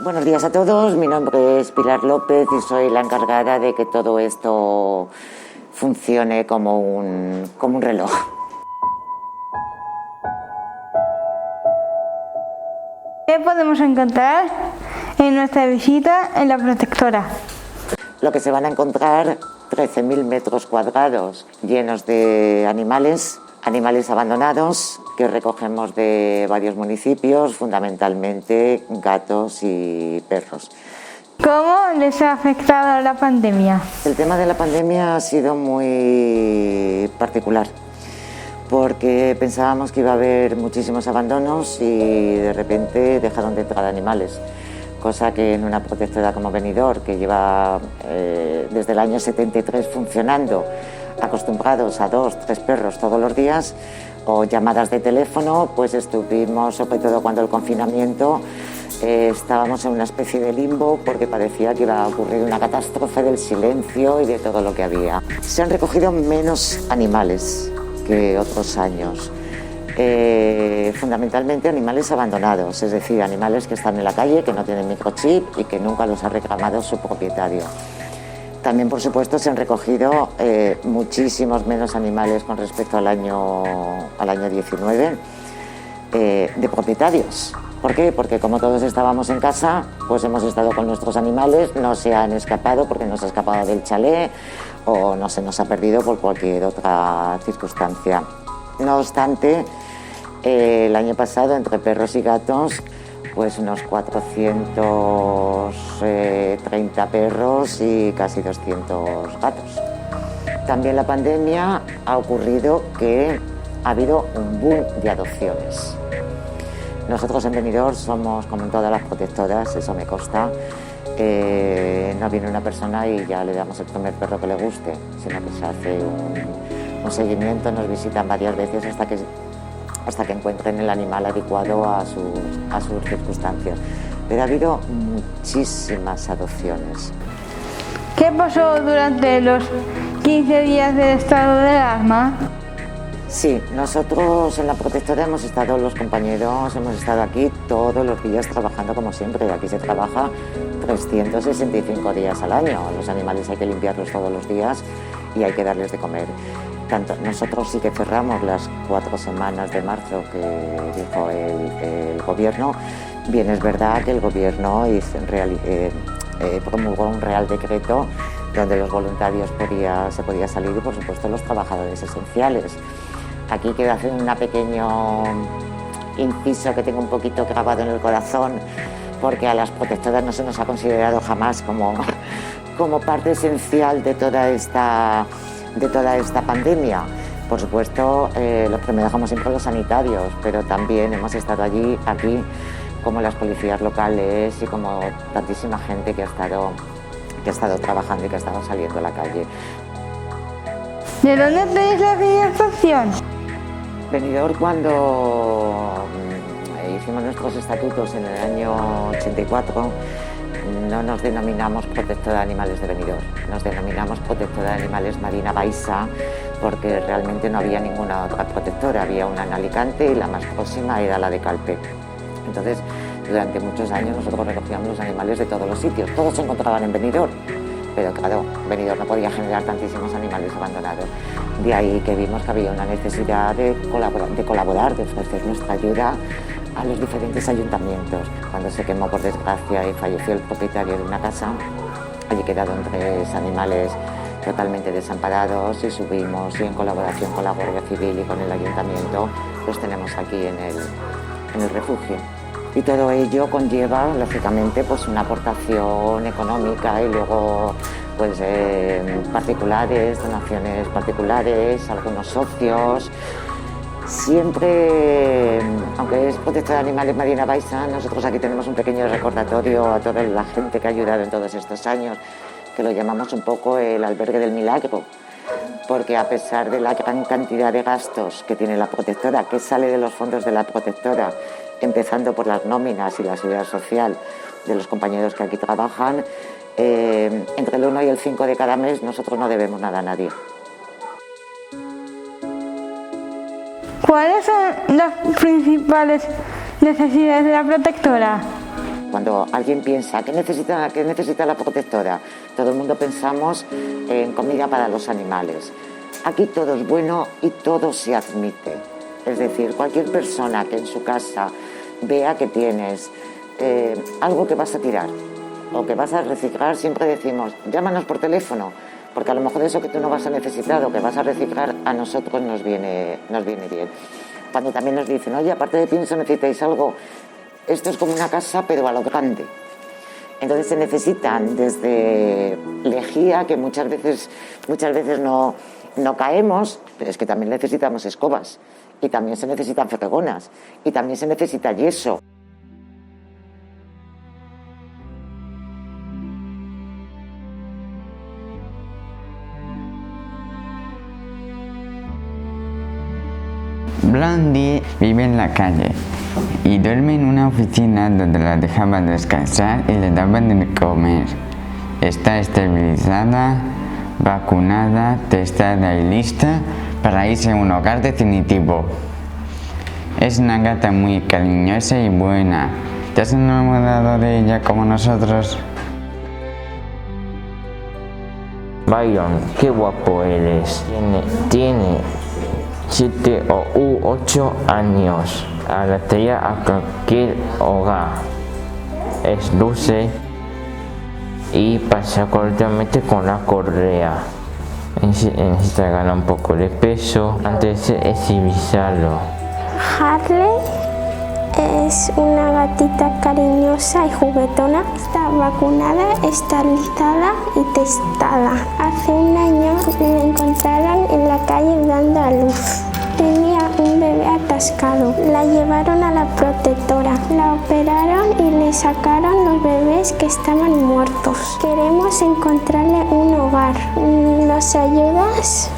Buenos días a todos, mi nombre es Pilar López y soy la encargada de que todo esto funcione como un reloj. ¿Qué podemos encontrar en nuestra visita en la protectora? Lo que se van a encontrar, 13.000 metros cuadrados llenos de animales abandonados que recogemos de varios municipios, fundamentalmente gatos y perros. ¿Cómo les ha afectado la pandemia? El tema de la pandemia ha sido muy particular, porque pensábamos que iba a haber muchísimos abandonos y de repente dejaron de entrar animales, cosa que en una protectora como Benidorm, que lleva desde el año 73 funcionando, acostumbrados a 2, 3 perros todos los días, o llamadas de teléfono, pues estuvimos, sobre todo cuando el confinamiento, estábamos en una especie de limbo porque parecía que iba a ocurrir una catástrofe del silencio y de todo lo que había. Se han recogido menos animales que otros años, fundamentalmente animales abandonados, es decir, animales que están en la calle, que no tienen microchip y que nunca los ha reclamado su propietario. También, por supuesto, se han recogido muchísimos menos animales con respecto al año 19 de propietarios. ¿Por qué? Porque como todos estábamos en casa, pues hemos estado con nuestros animales, no se han escapado porque no se ha escapado del chalet o no se nos ha perdido por cualquier otra circunstancia. No obstante, el año pasado, entre perros y gatos, pues unos 430 perros y casi 200 gatos. También la pandemia ha ocurrido que ha habido un boom de adopciones. Nosotros en Benidorm somos, como en todas las protectoras, eso me consta, no viene una persona y ya le damos el primer perro que le guste, sino que se hace un seguimiento, nos visitan varias veces hasta que encuentren el animal adecuado a sus circunstancias. Pero ha habido muchísimas adopciones. ¿Qué pasó durante los 15 días del estado de alarma? Sí, nosotros en la protectora hemos estado, los compañeros, hemos estado aquí todos los días trabajando como siempre. Aquí se trabaja 365 días al año. Los animales hay que limpiarlos todos los días y hay que darles de comer. Nosotros sí que cerramos las 4 semanas de marzo que dijo el gobierno. Bien, es verdad que el gobierno promulgó un real decreto donde los voluntarios se podía salir y, por supuesto, los trabajadores esenciales. Aquí quiero hacer un pequeño inciso que tengo un poquito grabado en el corazón, porque a las protectoras no se nos ha considerado jamás como parte esencial de toda esta pandemia. Por supuesto, los primeros como siempre los sanitarios, pero también hemos estado aquí como las policías locales y como tantísima gente que ha estado trabajando y que ha estado saliendo a la calle. ¿De dónde tenéis la financiación? Benidorm, cuando hicimos nuestros estatutos en el año 84, no nos denominamos protectora de animales de Benidorm, nos denominamos protectora de animales Marina Baixa, porque realmente no había ninguna otra protectora, había una en Alicante y la más próxima era la de Calpe. Entonces, durante muchos años nosotros recogíamos los animales de todos los sitios, todos se encontraban en Benidorm, pero claro, Benidorm no podía generar tantísimos animales abandonados. De ahí que vimos que había una necesidad de colaborar, de ofrecer nuestra ayuda a los diferentes ayuntamientos. Cuando se quemó, por desgracia, y falleció el propietario de una casa, allí quedaron 3 animales totalmente desamparados y subimos, y en colaboración con la Guardia Civil y con el ayuntamiento, los tenemos aquí en el refugio. Y todo ello conlleva, lógicamente, pues una aportación económica y luego pues particulares, donaciones particulares, algunos socios. Siempre, aunque es protectora de animales Marina Baixa, nosotros aquí tenemos un pequeño recordatorio a toda la gente que ha ayudado en todos estos años, que lo llamamos un poco el albergue del milagro, porque a pesar de la gran cantidad de gastos que tiene la protectora, que sale de los fondos de la protectora, empezando por las nóminas y la seguridad social de los compañeros que aquí trabajan, entre el 1 y el 5 de cada mes nosotros no debemos nada a nadie. ¿Cuáles son las principales necesidades de la protectora? Cuando alguien piensa ¿qué necesita la protectora? Todo el mundo pensamos en comida para los animales. Aquí todo es bueno y todo se admite. Es decir, cualquier persona que en su casa vea que tienes algo que vas a tirar o que vas a reciclar, siempre decimos, llámanos por teléfono, porque a lo mejor eso que tú no vas a necesitar o que vas a reciclar a nosotros nos viene bien. Cuando también nos dicen, oye, aparte de pienso necesitáis algo, esto es como una casa pero a lo grande. Entonces se necesitan desde lejía, que muchas veces no caemos, pero es que también necesitamos escobas y también se necesitan fregonas y también se necesita yeso. Blondie vive en la calle y duerme en una oficina donde la dejaban descansar y le daban de comer. Está esterilizada, vacunada, testada y lista para irse a un hogar definitivo. Es una gata muy cariñosa y buena. ¿Te has enamorado de ella como nosotros? Byron, qué guapo eres. Tiene 7 u 8 años. Adaptaría a cualquier hogar. Es dulce y pasa correctamente con la correa. Necesita ganar un poco de peso antes de exhibirlo. Harley es una gatita cariñosa y juguetona. Está vacunada, esterilizada y testada. Hace un año la encontraron en la calle dando a luz. Tenía un bebé atascado. La llevaron a la protectora. La operaron y le sacaron los bebés que estaban muertos. Queremos encontrarle un hogar. ¿Nos ayudas?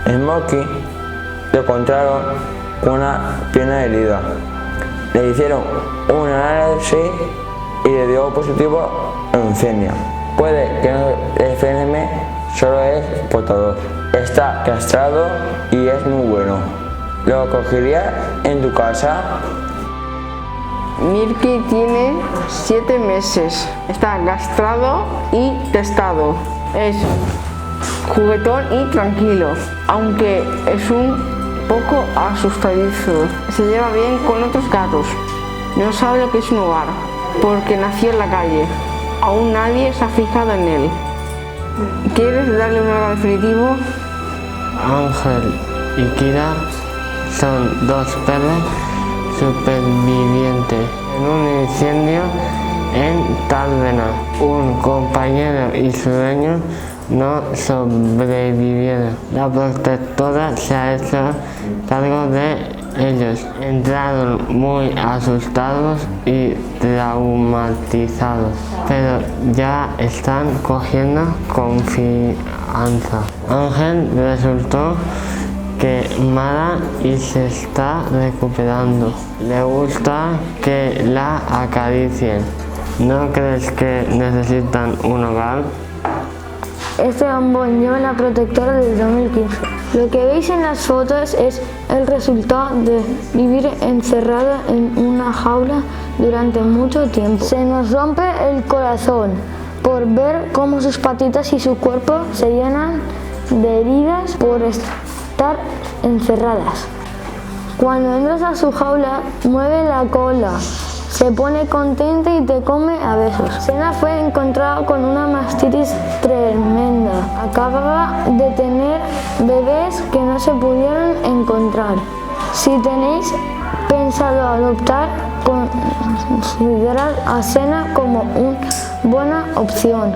En Moki le encontraron una pierna herida. Le hicieron un análisis y le dio positivo leucemia. Puede que no le enferme, solo es portador. Está castrado y es muy bueno. ¿Lo cogerías en tu casa? Mirky tiene 7 meses. Está castrado y testado. Es juguetón y tranquilo, aunque es un poco asustadizo. Se lleva bien con otros gatos. No sabe lo que es un hogar, porque nació en la calle. Aún nadie se ha fijado en él. ¿Quieres darle un hogar definitivo? Ángel y Kira son 2 perros supervivientes en un incendio en Tálvena. Un compañero y su dueño no sobrevivieron. La protectora se ha hecho cargo de ellos. Entraron muy asustados y traumatizados, pero ya están cogiendo confianza. Ángel resultó quemada y se está recuperando. Le gusta que la acaricien. ¿No crees que necesitan un hogar? Este bombón lleva la protectora desde 2015. Lo que veis en las fotos es el resultado de vivir encerrado en una jaula durante mucho tiempo. Se nos rompe el corazón por ver cómo sus patitas y su cuerpo se llenan de heridas por estar encerradas. Cuando entras a su jaula, mueve la cola, se pone contenta y te come a besos. Sena fue encontrado con una mastitis tremenda. Acababa de tener bebés que no se pudieron encontrar. Si tenéis pensado adoptar, considerad a Sena como una buena opción.